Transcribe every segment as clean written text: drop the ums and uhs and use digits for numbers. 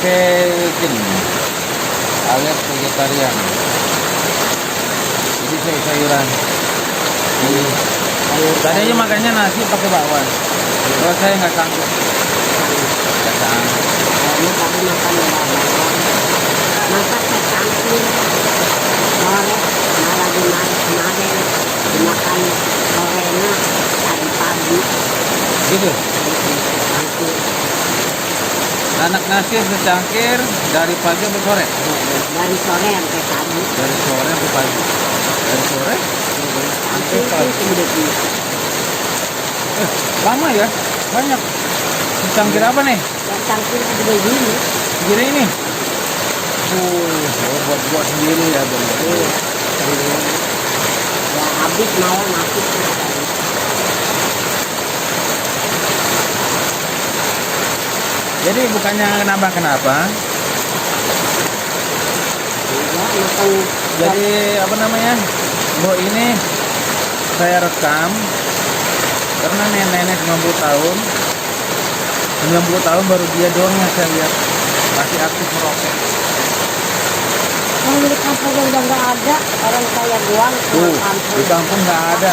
pakai gini alias vegetarian. Jadi sayur-sayuran. Tadi aja makannya nasi pakai bakwan. Kalau saya nggak sanggup. Nggak sanggup. Ini tadi makan bakwan. Masak secangkir. Sore malah kemarin dimakan sorenya tadi pagi. Gitu. Secangkir. Anak nasi secangkir dari pagi sampai sore. Dari sore sampai pagi. Dari sore sampai pagi. Dari sore sampai pagi. Lama ya? Banyak. Secangkir apa nih? Secangkir gede gini. Gini ini. Buat sendiri ya bang. Ya habis malah nasi. Jadi bukannya kenapa-kenapa. Jadi apa namanya? Bro ini saya rekam karena nenek 90 tahun. 90 tahun baru dia doang yang saya lihat masih aktif merokok. Orang di kampung udah nggak ada orang kayak gua. Di kampung nggak ada.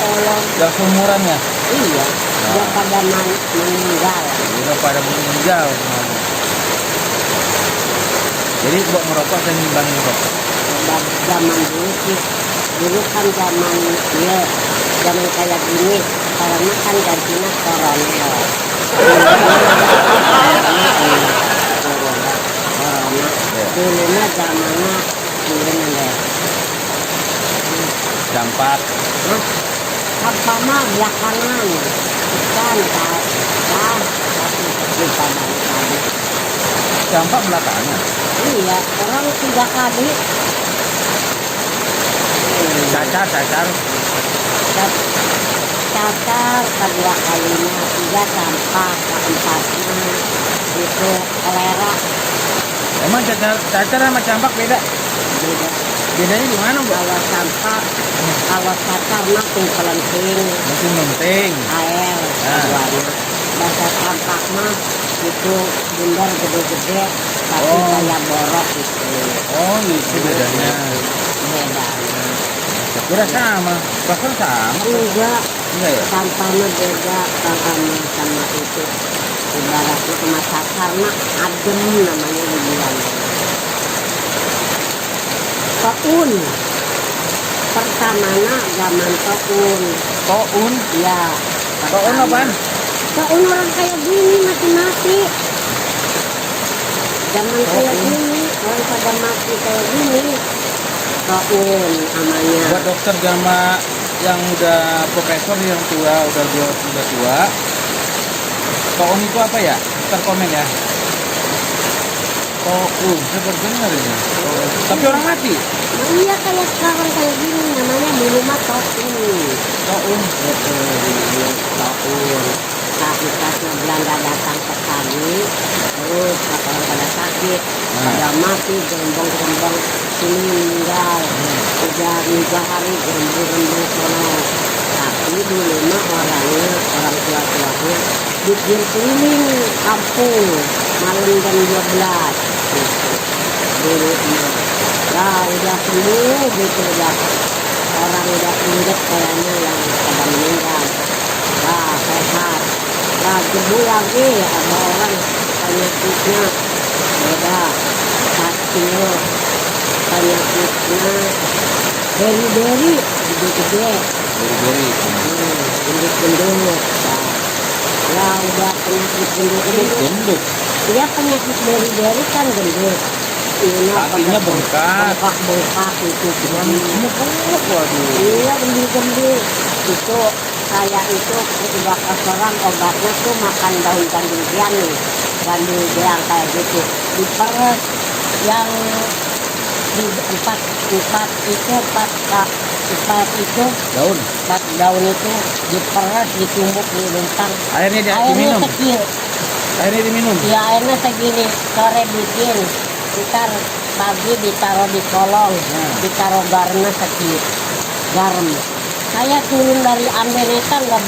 Yang seumuran ya? Iya. Udah pada meninggal. Udah pada meninggal semuanya. Jadi buat merokok saya ngimbangin rokok. Zaman dulu sih, dulu kan zaman ya, zaman kayak gini, karena kan gantinya koronel. Dulunya zamannya ini deh. Dampak. Terus apa mah belakangan, kan tapi pada tadi. Dampak belakangan. Iya, orang 3 kali. Cacar. Cacar kedua kalinya, 3 sampah, keempatnya itu kolera. Emang cacar sama campak beda? Beda. Bedanya di mana, Bu? Kalau sampah, kalau cacar mah penting Mungkin penting. air keduanya. Bahasa campak mah itu bundar gede-gede, tapi kayak borok gitu. Oh, itu bedanya. Bedanya. Kira sama. Bahkan sama. Enggak. Enggak ya? Sampahnya beda sama itu. Ibaratnya cuma cacar mah adem namanya dibilang. Toun. Pertamanya zaman toun. Toun? Ya. Toun apaan? Toun orang kayak gini mati-mati. Zaman kayak gini orang pada mati kayak gini. Toun namanya. Buat dokter jama yang udah profesor yang tua, udah tua. Toun itu apa ya? Ntar komen ya. Toun, saya baru dengar ini. Tapi orang mati. Nah, iya kayak sekarang kayak gini namanya dulu mah toun. Toun. Toun. Kasih Belanda datang ke sini, terus orang pada sakit, pada mati, gembong-gembong sini meninggal. Udah 3 hari gembong-gembong sono. Tapi dulu mah orangnya, orang tua-tuanya bikin keliling kampung malam jam 12 gitu. Dulu mah. Nah udah sembuh gitu, udah orang udah inget kayaknya yang pada meninggal. Nah sehat. Nah sembuh lagi ada orang penyakitnya beda. Kecil penyakitnya beri-beri gede-gede. Beri-beri. Gendut-gendut. Ya udah penyakit gendut-gendut. Iya penyakit beri-beri kan gendut. Kakinya bengkak. Bengkak itu. Bengkak, waduh. Iya gendut-gendut. Itu saya itu udah kotoran obatnya tuh makan daun gandum giang nih. Gandum giang kayak gitu. Diperes yang di empat daun itu diperes ditumbuk di lintang. Airnya diminum. Kecil. Airnya diminum. Ya airnya segini. Sore bikin. Ntar pagi ditaruh di kolong. Ditaruh garamnya sedikit. Garam. Saya turun dari Amerika nggak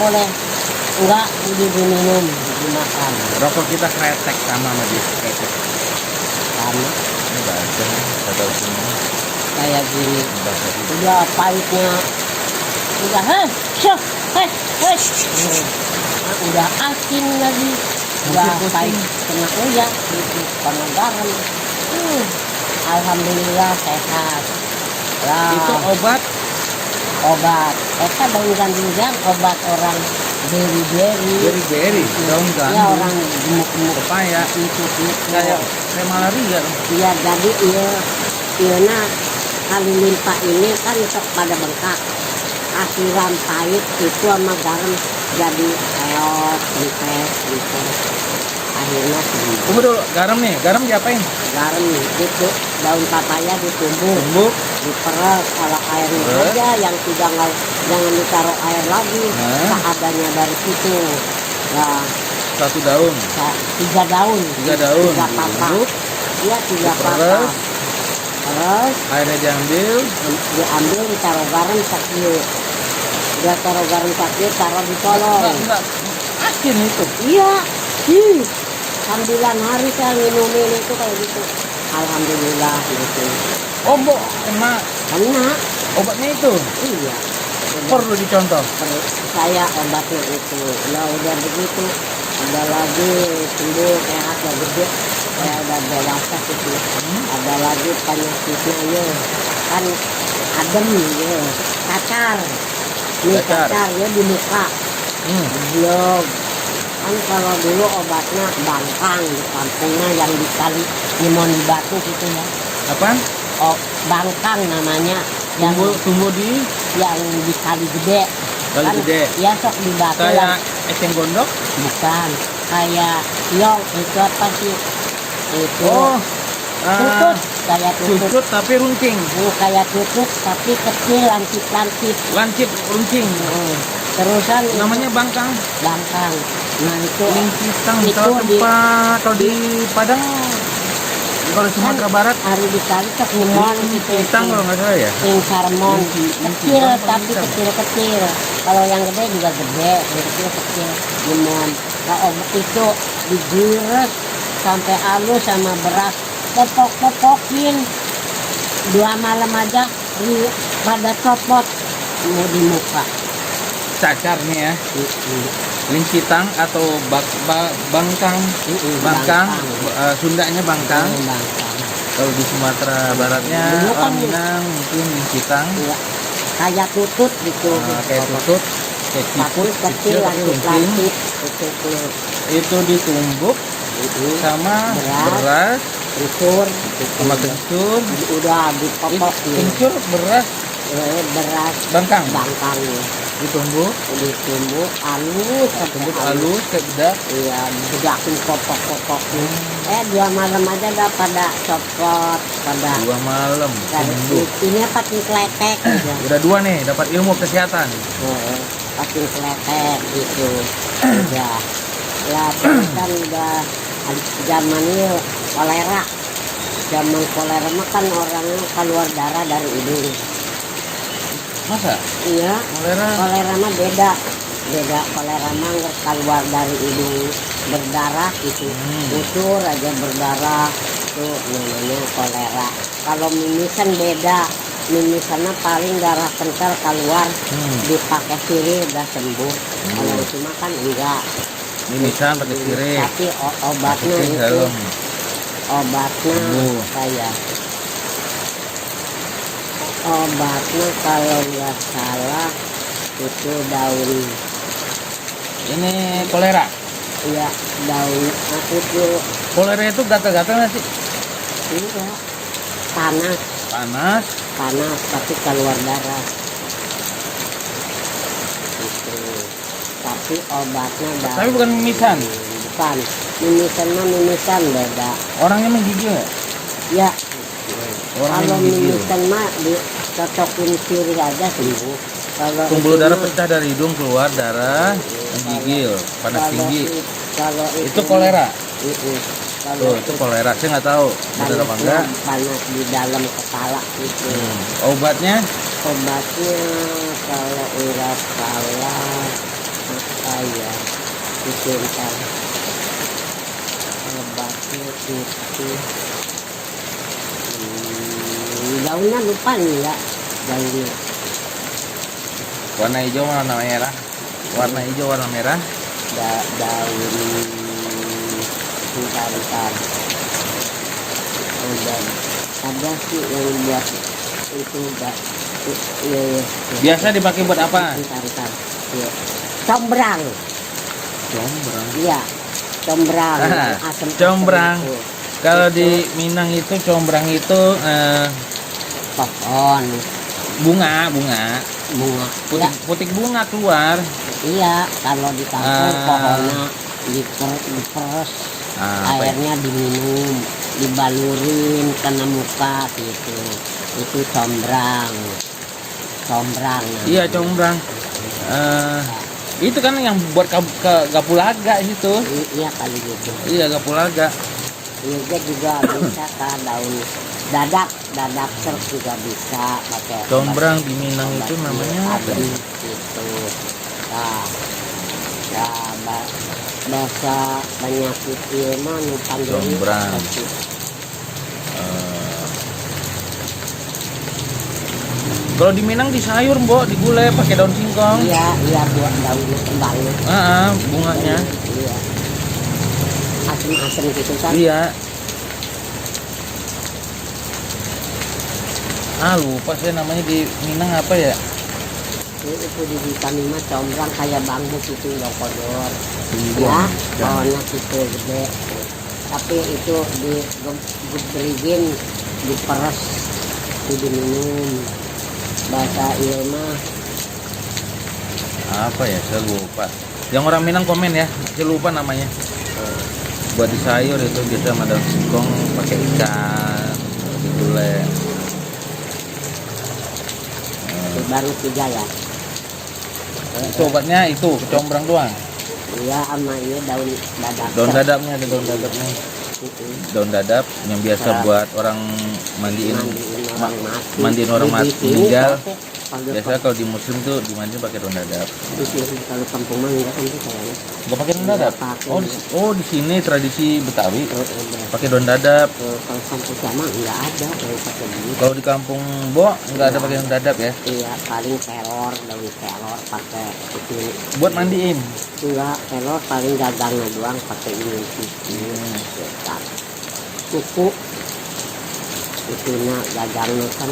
diminum dimakan. Rokok kita kretek sama dia kretek. sama Ini baca, nggak tahu semua. kayak gini. Baca gitu. Udah pahitnya, udah syok, udah asin lagi, udah Hampir pusing. pahit kena kuya, gitu, kena garam. Alhamdulillah sehat. Lah, Itu obat obat, eta daun gandum obat orang beri-beri. beri-beri, daun Ya gandum, orang gemuk-gemuk pepaya, itu kayak malaria. iya jadi iya nah halilintar ini kan sok pada bengkak asiran pahit itu sama garam jadi elot kempes gitu akhirnya sembuh. Tunggu dulu, garam nih, garam diapain? Garam itu daun papaya ditumbuk Tumbuk, diperes kalau airnya Peres. aja yang tidak jangan ditaruh air lagi Nah. seadanya dari situ. Nah, 1 daun, 3 daun 3 daun, 3 patah ditumbuk, iya 3 patah diperes. terus airnya diambil, diambil ditaruh garam sakit dia taruh garam sakit taruh di kolong enggak asin itu. iya 9 hari saya minumin itu kayak gitu alhamdulillah gitu Oh, Bu, kena kena obatnya itu. iya Perlu dicontoh. saya obatnya itu nah udah begitu ada lagi sembuh sehat ya gede saya udah dewasa gitu ada lagi penyakitnya ya kan adem ya cacar nih Cacar. cacar ya di muka belum kan kalau dulu obatnya bangkang di kampungnya yang dikali limon di batu gitu ya Apa? oh bangkang namanya yang Tumbuh di yang dikali gede Kali kan gede. ya sok di batu kayak lah. eceng gondok. Bukan kayak yong itu apa sih itu Oh, tutut kayak tutut tutut tapi runcing. kayak tutut tapi kecil lancip-lancip Lancip runcing. terusan itu Namanya bangkang. bangkang nah itu Lincitang itu kalau di- tempat kalau di Padang, kalau di Sumatera Barat hari dikali cek limon gitu lincitang kalau nggak salah ya. sing sarmon Linci- kecil linci, tapi linci. kecil-kecil kalau yang gede juga gede yang kecil limon nah itu digiret sampai halus sama beras popok-popokin 2 malam aja pada copot mau di muka Cacar nih ya. Lincitang atau bangkang. Bangkang, Sundanya bangkang. bangkang Kalau di Sumatera Baratnya Dulu kan orang Minang mungkin lincitang. iya. Kayak tutut gitu Kayak tutut, kayak tapi ciput, kecil runcing. lancip-lancip itu Itu ditumbuk sama beras, kencur sama kencur. udah dipopokin Kencur, beras, beras bangkang. bangkang Ditumbuk, ditumbuk halus tumbuk halus kayak bedak. iya digedakin popok-popoknya 2 malam aja udah pada copot pada 2 malam dari tumbuk. ini pakai kletek gitu Udah 2 nih, dapat ilmu kesehatan. pakai kletek gitu udah ya terus kan udah zaman ini kolera zaman kolera mah kan orangnya keluar darah dari hidung Masa? iya Kolera? kolera mah beda kolera mah nggak keluar dari hidung berdarah gitu unsur aja berdarah tuh namanya kolera kalau mimisan beda mimisannya paling darah kental keluar dipakai sirih udah sembuh kalau itu mah kan enggak Mimisan pakai sirih. tapi obatnya Masukin itu dalam. obatnya kayak obatnya kalau nggak salah itu daun Ini kolera. iya daun aku tuh Kolera itu gatal-gatal nggak sih? enggak panas Panas. tapi keluar darah itu tapi obatnya daun Tapi bukan mimisan. bukan mimisan mah mimisan beda Orangnya menggigil nggak? ya Orangnya kalau menggigil. mimisan mah dicocokin sirih aja sembuh kalau Pembuluh itu darah mah- pecah dari hidung keluar darah, menggigil, panas kalau tinggi. kalau Itu kolera. kalau Tuh, itu kolera. Saya nggak tahu benar apa enggak. panas di dalam kepala itu Obatnya obatnya kalau urat salah apa ya itu ntar obatnya itu Daunnya lupa nih ya. Daunnya. Warna hijau, warna merah. Warna hijau, warna merah. Daun bentar. Ada sih yang buat itu enggak. Iya. Biasa dipakai buat apa? Bentar. Iya. Combrang. Combrang. Iya. Combrang. Asam Combrang. itu. Kalau di Minang itu combrang itu Pohon bunga. ya, Putik bunga keluar. iya kalau di kampung pohonnya diperes Apa ya? airnya diminum dibalurin kena muka gitu itu combrang Iya, combrang. Itu kan yang buat ke Kapulaga itu. Iya kali gitu. Iya, Kapulaga. Iya juga bisa kan daun dadak serp juga bisa pakai Combrang di Minang itu namanya apa? abri gitu. Nah, bahasa penyakit ilmu numpang Combrang. Kalau di Minang di sayur, Mbok, digulai pakai daun singkong. Iya buat daun kembangnya. Bunganya. Iya. Asem gitu kan. Iya. Lupa saya namanya di Minang apa ya? Itu di kami mah combrang kayak bambu gitu kodor. Singkong. Ya, pohonnya gitu gede. Tapi itu digerigin, diperes, itu diminum. Bahasa ilmu Apa ya? Saya lupa. Yang orang Minang komen ya. Saya lupa namanya. Buat di sayur itu biasa sama daun singkong pakai ikan, digulai. baru 3 ya. Itu obatnya itu kecombrang doang. Iya sama ini daun dadak. Daun dadapnya ada daun dadapnya. Daun dadap yang biasa buat orang mandiin Mandiin orang mati meninggal. Kalau Biasa kalau di muslim tuh dimandiin pakai daun dadap. kalau kampung mah enggak kan tuh kayaknya. Enggak pakai daun dadap. Pakai. Oh, di sini tradisi Betawi pakai daun dadap. Kalau kampung sama enggak ada kalau pakai gini. Kalau di kampung Bo enggak ada pakai daun dadap ya. Iya, paling kelor, daun kelor pakai itu. Buat mandiin. Enggak, kelor paling gagangnya doang pakai ini. Kuku itunya gagangnya kan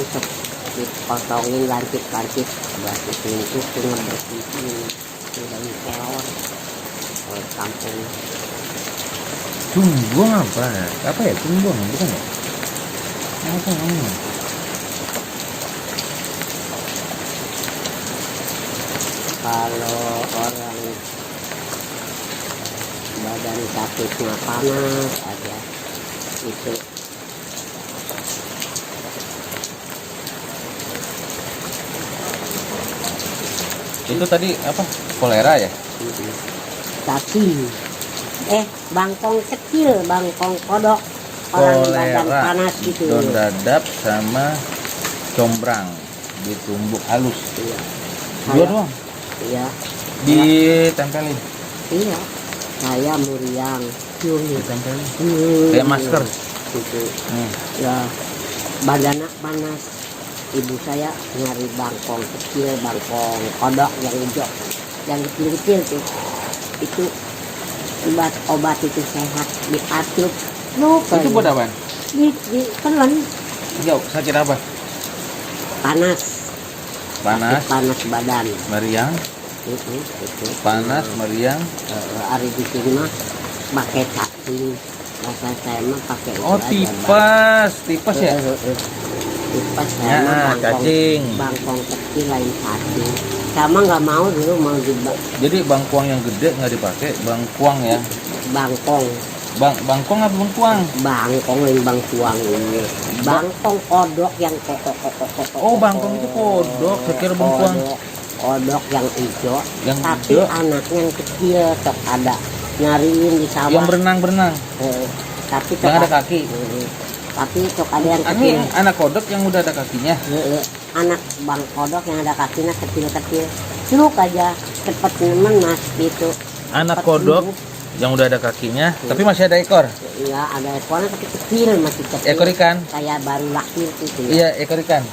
dipotongin lancip-lancip buat itu ngebersihin itu daun kelor kalau kampung. Cumbung apa? Apa ya? Cumbung bukan ya? Apa namanya? Kalau orang badan sakitnya panas ada itu Itu tadi apa? Kolera ya? cacing bangkong kecil bangkong kodok orang badan Kolera. panas gitu. Daun dadap sama combrang ditumbuk halus. Iya. Dua doang. Iya. Ditempelin. Iya. Saya muriang. Ditempelin. Kayak masker. Gitu. Ya badannya panas. Ibu saya nyari bangkong kecil, bangkong kodok yang hijau, yang kecil-kecil tuh. Itu obat itu sehat diatup. Itu buat apa? Di telan Jauh, sakit apa? panas. Panas, Panas badan. meriang, Itu. panas, meriang. Hari di sini mah pakai cacing. Rasa saya mah pakai itu Oh, aja, tipes ya? Tipes Ya, saya mah cacing. bangkong kecil lain cacing. Sama nggak mau dulu mau di Jadi bangkuang yang gede nggak dipakai, bangkuang ya? bangkong. Bangkong apa bangkuang? Bangkong lain bangkuang ini. Bangkong kodok yang kokok. Oh, bangkong itu kodok, saya kira bangkuang. Kodok yang hijau. Yang Tapi hijau. anaknya yang kecil sok ada nyariin di sawah. Yang berenang-berenang, Tapi yang ada kaki. Tapi sok ada yang Ini kecil. anak kodok yang udah ada kakinya. Anak bang kodok yang ada kakinya kecil-kecil. Celuk aja cepet nemen mas gitu. Anak Cepet kodok sembuh. yang udah ada kakinya, tapi masih ada ekor. Iya, ada ekornya tapi kecil, masih kecil. Ekor ikan. Kayak baru lahir gitu ya. Iya, ekor ikan.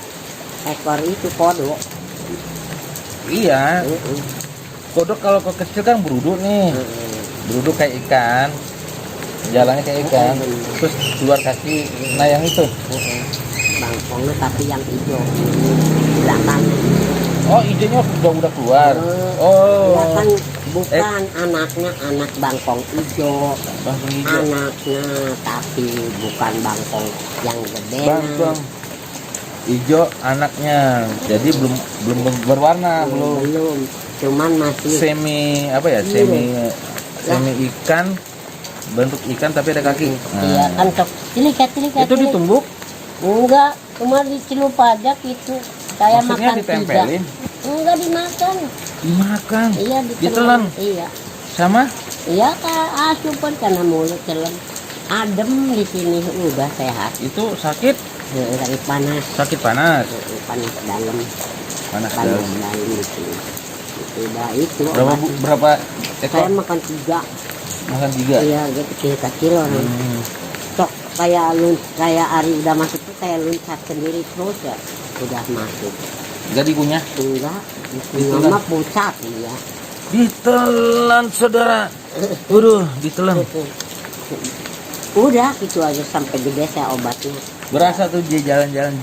Ekor itu kodok. Iya. Kodok kalau kecil kan beruduk nih. Beruduk kayak ikan. Jalannya kayak ikan. Terus keluar kaki. Nah, yang itu. Bangkongnya tapi yang hijau. Belakang. Oh, hijaunya udah keluar. Oh. Ya kan bukan anaknya, anak bangkong hijau. Bangkong hijau. Anaknya tapi bukan bangkong yang gede. Bangkong hijau anaknya. Jadi belum berwarna, Belum. Cuman masih semi apa ya? Semi ikan, bentuk ikan tapi ada kaki. Iya kan sok cilik. Itu ditumbuk? Enggak, cuma dicelup aja gitu. Saya Maksudnya makan ditempelin? 3. Enggak dimakan. Dimakan. Iya Ditelan. Iya. Sama? Iya kak, asupan karena mulut telan. Adem di sini udah sehat. Itu sakit? Dari panas. Sakit panas. Panas dalam. Panas Panas dalam. dalam itu. Itu udah itu. Berapa ekor? Saya makan 3. Makan 3. Iya, gitu kecil orang. Sok kayak Ari udah masuk tuh kayak loncat sendiri terus ya. Udah masuk. Enggak dikunyah? Enggak. Ditelan. Mama pucat ya. Ditelan, saudara. Waduh, ditelan. Udah gitu aja sampai gede saya obatnya. Berasa tuh dia jalan-jalan.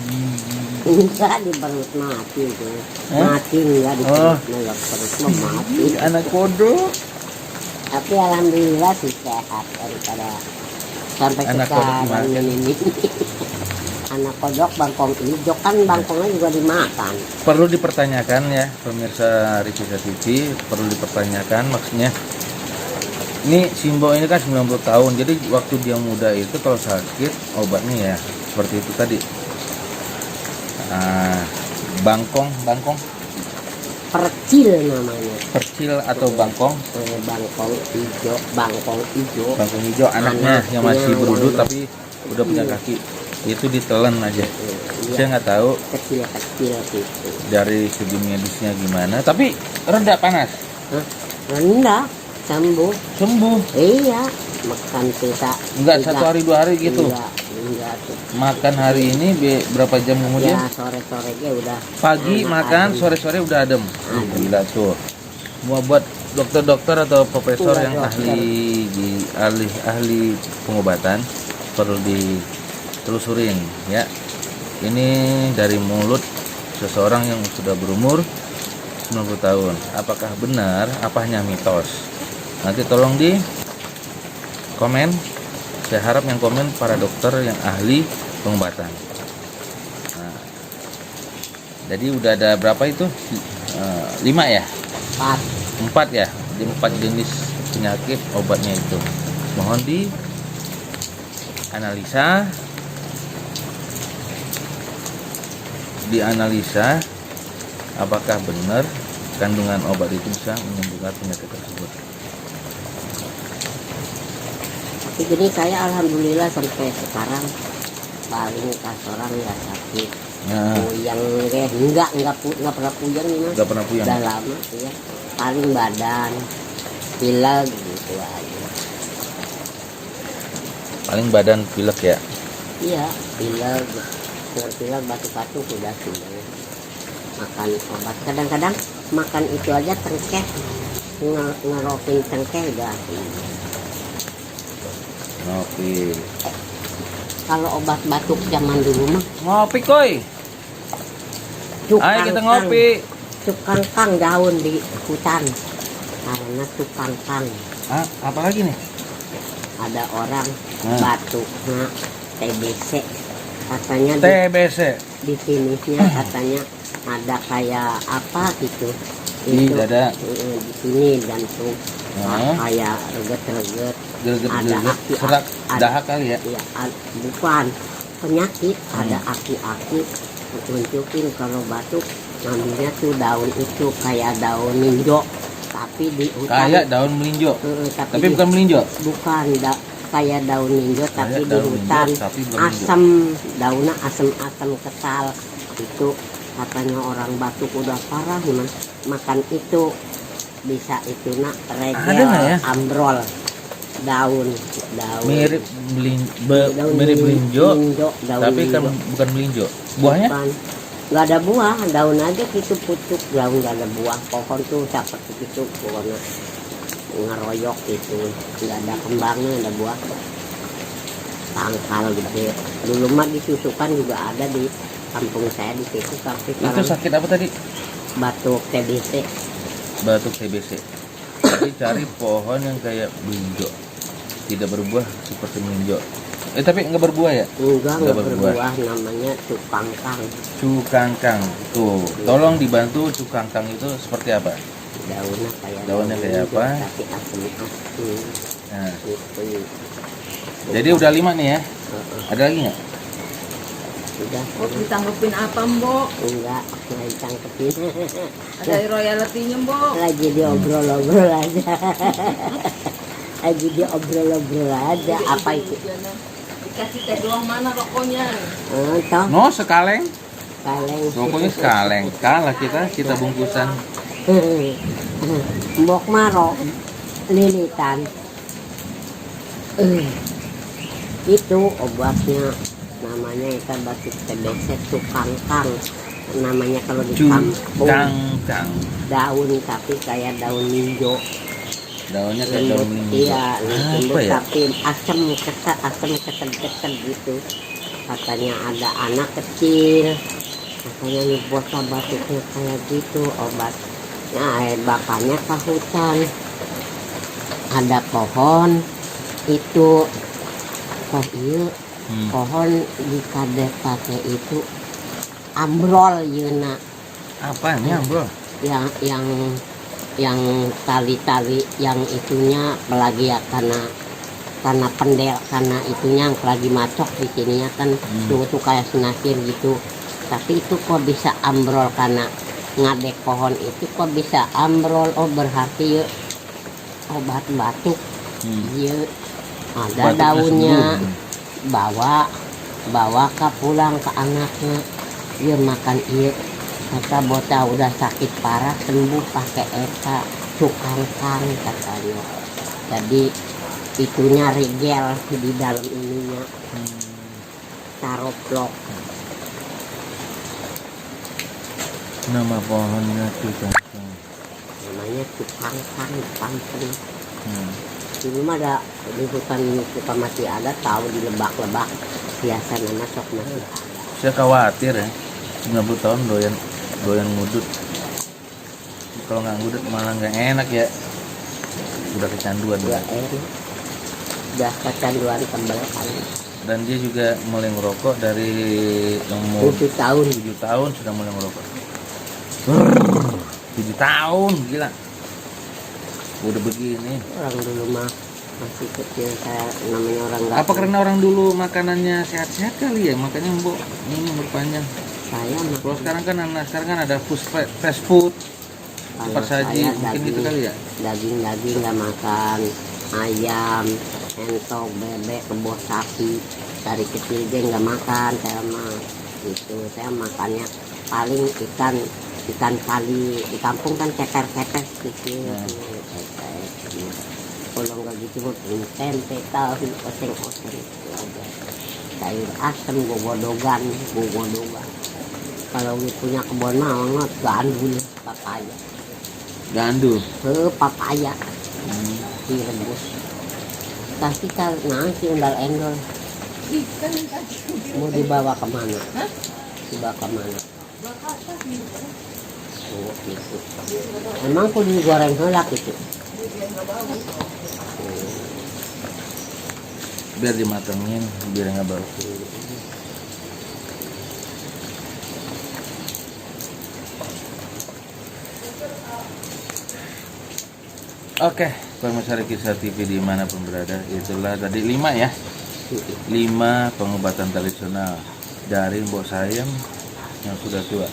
Enggak di perut mati tuh. Mati enggak di perut perut mah mati. Anak kodok. Tapi alhamdulillah sih sehat daripada sampai Anak kodok sekarang ini. Anak kodok bangkong hijau kan bangkongnya juga dimakan. Perlu dipertanyakan ya pemirsa Rivisa TV, perlu dipertanyakan maksudnya. Ini Simbo ini kan 90 tahun, jadi waktu dia muda itu kalau sakit obatnya ya seperti itu tadi. Bangkong Percil namanya. percil atau bangkong. Bangkong hijau Anaknya yang masih Anaknya berudut yang tapi udah punya kaki. Itu ditelan aja. Saya nggak tahu kecil gitu. dari segi medisnya gimana, tapi reda panas. Rendah sembuh. Iya, makan kita. Enggak 1 hari 2 hari gitu. Enggak tuh. Makan hari ini berapa jam kemudian? Ya sore-sore dia udah. Pagi makan, sore-sore udah adem. Gila tuh. Mau buat dokter-dokter atau profesor Iya, yang dokter. ahli pengobatan perlu ditelusurin ya. Ini dari mulut seseorang yang sudah berumur 90 tahun. Apakah benar? Apa hanya mitos? Nanti tolong di komen. Saya harap yang komen para dokter yang ahli pengobatan. Nah, jadi udah ada berapa itu? 5 ya? 4 ya? Jadi 4 jenis penyakit obatnya itu. Mohon di dianalisa apakah benar kandungan obat itu bisa menyembuhkan penyakit tersebut. Tapi gini saya alhamdulillah sampai sekarang paling kasoran nggak sakit. Puyeng deh, enggak pernah puyeng nih mas. Nggak pernah puyeng. Udah lama ya. Paling badan, pilek gitu aja. Paling badan pilek ya. Iya, pilek, batuk-batuk udah semuanya. Makan obat kadang-kadang makan itu aja cengkeh, ngeropin cengkeh udah. Ngopi. Kalau obat batuk zaman dulu mah Ngopi koi. Ayo kita ngopi. Cukangkang daun di hutan karena cukangkang. Apa lagi nih? Ada orang batuknya TBC katanya TBC. di sininya katanya ada kayak apa gitu Di dada. di sini jantung kayak reget-reget ada serak dahak kali ya. Iya, bukan penyakit ada aki-aki nunjukin kalau batuk ngambilnya tuh daun itu kayak daun melinjo tapi di hutan Kayak daun melinjo. Tapi di- bukan melinjo. bukan kayak daun melinjo tapi di daun hutan melinjo, tapi bukan melinjo. asam daunnya asam kental itu katanya orang batuk udah parah mas makan itu bisa itu nak Ada regel nggak ya? ambrol daun Mirip daun mirip melinjo, daun tapi kan melinjo. bukan melinjo. Buahnya? Bukan. Nggak ada buah, daun aja gitu pucuk, daun nggak ada buah. Pohon tuh seperti itu, pokoknya ngeroyok itu, nggak ada kembangnya, nggak ada buah. Tangkal gede. Dulu mah disusukan juga ada di kampung saya di situ, tapi Itu sekarang sakit apa tadi? batuk TBC. Batuk TBC. Jadi cari pohon yang kayak melinjo, tidak berbuah seperti melinjo. Tapi nggak berbuah ya? Nggak berbuah, namanya cukangkang. Cukangkang. Tuh, tolong dibantu cukangkang itu seperti apa? Daunnya kayak apa? tapi asem-asem Nah, gitu. jadi udah 5 nih ya. Ada lagi nggak? Udah. Oh, ditanggepin apa, Mbok? Enggak, nggak ditangkepin. Ada royaltinya, Mbok. Lagi diobrol-obrol aja. Lagi diobrol-obrol aja. Apa itu? Dikasih teh doang, mana rokoknya? Toh, No, sekaleng. kaleng. Pokoknya sekaleng. Kalah kita bungkusan. Mbok maro lilitan. Itu obatnya, namanya itu batuk TBC cukangkang. Namanya kalau di kampung Cukangkang. daun tapi kayak daun ninjo. Daunnya kayak daun melinjo. Iya, Apa ya? tapi asam keset gitu. Katanya ada anak kecil, katanya nih bocah batuknya kayak gitu, obatnya bapaknya ke hutan, ada pohon itu, pohon di kadek pakai itu ambrol yeuna, Apanya, bro? yang tali-tali yang itunya apalagi ya karena pendel, karena itunya yang lagi macok di sininya kan tuh kayak senasir gitu, tapi itu kok bisa ambrol karena ngadek pohon itu kok bisa ambrol. Oh berarti ya obat batuk. Iya, ada Batuknya daunnya, sembuh. bawa ke pulang ke anaknya, dia makan iya. Kata bocah udah sakit parah sembuh pakai eta cukangkang katanya. Jadi itunya rigel di dalam ininya, taroplok. Nama pohonnya cukangkang. Namanya cukangkang pampeng. Di rumah ada di hutan suka masih ada, tahu di lebak-lebak biasa nama sok masih ada. Saya khawatir ya, 90 tahun doyan ngudut. Kalau nggak ngudut malah nggak enak ya. Udah kecanduan Udah ya. udah kecanduan tembel kan. Dan dia juga mulai ngerokok dari umur 7 tahun. 7 tahun sudah mulai ngerokok. 7 tahun, gila. Udah begini. Orang dulu mah masih kecil, saya namanya orang nggak. Apa karena orang dulu makanannya sehat-sehat kali ya, makanya Mbok ini umur panjang. Saya mah Kalau sekarang kan ada fast food, kalau cepat saji, saya mungkin gitu kali ya. daging nggak makan, ayam, entok, bebek, kebo sapi. Dari kecil dia nggak makan, saya mah itu. Saya makannya paling ikan kali. Di kampung kan ceker-ceker kecil. Kalau nggak gitu mah tempe, tahu, oseng-oseng itu aja. Sayur asem, gogodogan. Kalau punya kebun mah gandul, papaya. Gandu. Papaya direbus. Kasih nasi undal endol. Mau dibawa kemana? Dibawa kemana? Oh, gitu. Emang kudu digoreng helak itu. Biar dimatengin, biar nggak bau. Oke, pemirsa Kisah TV dimanapun berada, itulah tadi 5 ya. 5 pengobatan tradisional dari Mbok Sayem yang sudah tua.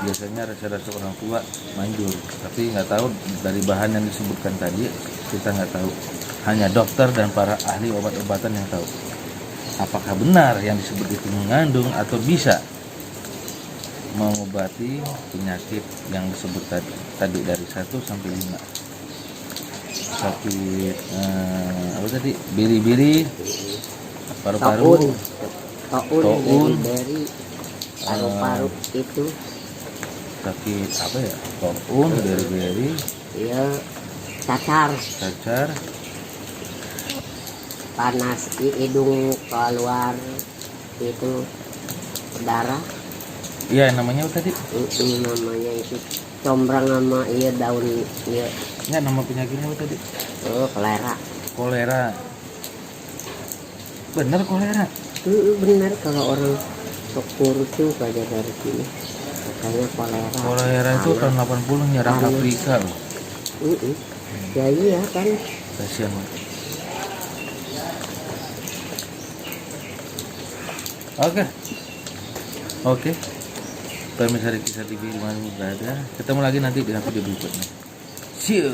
Biasanya rasa-rasa orang tua manjur, tapi nggak tahu dari bahan yang disebutkan tadi, kita nggak tahu. Hanya dokter dan para ahli obat-obatan yang tahu. Apakah benar yang disebut itu mengandung atau bisa mengobati penyakit yang disebut tadi dari 1 sampai 5. sakit apa tadi, biri-biri, Taun, paru-paru, taun, Taun. beri, paru-paru itu, sakit apa ya, taun, beri-beri, ya cacar, cacar, panas hidung keluar itu darah. iya namanya apa tadi, Itu namanya itu combrang sama iya daun iya. nggak nama penyakitnya apa tadi, Oh, kolera. kolera, bener kolera, Benar kalau orang sok kurus tuh kayak dari sini katanya kolera. kolera itu tahun 80 nyerang Panas. Afrika loh, Ya iya kan. kasihan banget. Oke, pemirsa Kisah TV dimanapun berada, ketemu lagi nanti di video berikutnya. See you.